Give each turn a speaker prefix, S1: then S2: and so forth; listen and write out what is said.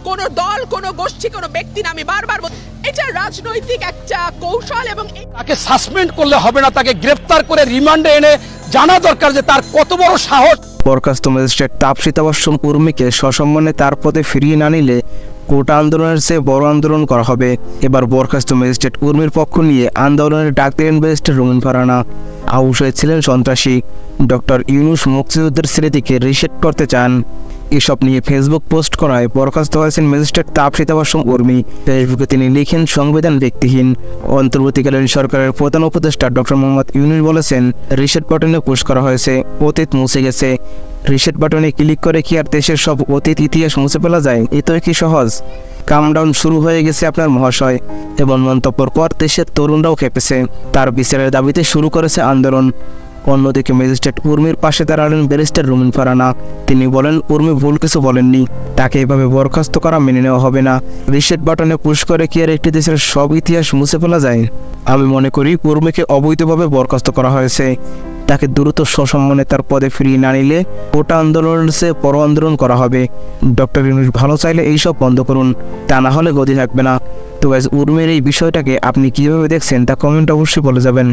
S1: কোনো দল, কোনো গোষ্ঠী, কোনো ব্যক্তি না। আমি বারবার এটা রাজনৈতিক একটা কৌশল এবং
S2: তাকে সাসপেন্ড করলে হবে না, তাকে গ্রেফতার করে রিমান্ডে এনে জানা দরকার যে তার কত বড় সাহস।
S3: বরখাস্ত ম্যাজিস্ট্রেট তাপসিতা বর্ষণ উর্মিকে সসম্মানে তার পদে ফিরিয়ে না নিলে কোটা আন্দোলনের চেয়ে বড় আন্দোলন করা হবে। এবার বরখাস্ত ম্যাজিস্ট্রেট উর্মির পক্ষ নিয়ে আন্দোলনের ডাক দিলেন ব্যারিস্টার রুমিন ফারহানা। আউশ হয়েছিলেন সন্ত্রাসী। ডক্টর ইউনূস মুক্তিযুদ্ধের স্মৃতিকে রিসেট করতে চান। এসব নিয়ে ফেসবুক পোস্ট করায় বরখাস্ত হয়েছেন ম্যাজিস্ট্রেট তাপসিতা বর্ষণ উর্মি। ফেসবুকে তিনি লিখেন, সংবিধান ব্যক্তিহীন। অন্তর্বর্তীকালীন সরকারের প্রধান উপদেষ্টা ডক্টর মোহাম্মদ ইউনূস বলেছেন, রিসেট বাটনে পুশ করা হয়েছে, অতীত মুছে গেছে। রিসেট বাটনে ক্লিক করে কি আর দেশের সব অতীত ইতিহাস মুছে ফেলা যায়? এতই কি সহজ? কামডাউন শুরু হয়ে গেছে আপনার মহাশয়। এবং মন্তব্যের পর দেশের তরুণরাও খেপেছে। তার বিচারের দাবিতে শুরু করেছে আন্দোলন। অন্যদিকে ম্যাজিস্ট্রেট উর্মির পাশে দাঁড়ালেন ব্যারিস্টার রুমিন ফারহানা। তিনি বলেন, উর্মি ভুল কিছু বলেননি, তাকে এভাবে বরখাস্ত করা মেনে নেওয়া হবে না। রিসেট বাটনে পুশ করে কি আর একটি দেশের সব ইতিহাস মুছে ফেলা যায়? আমি মনে করি উর্মিকে অবৈধভাবে বরখাস্ত করা হয়েছে। তাকে দ্রুত সসম্মানে তার পদে ফিরিয়ে না নিলে কোটা আন্দোলনের চেয়ে বড় আন্দোলন করা হবে। ডক্টর ইউনূস ভালো চাইলে এইসব বন্ধ করুন, তা না হলে গদি থাকবে না। তো গাইস, উর্মির এই বিষয়টাকে আপনি কীভাবে দেখছেন তা কমেন্ট অবশ্যই বলে যাবেন।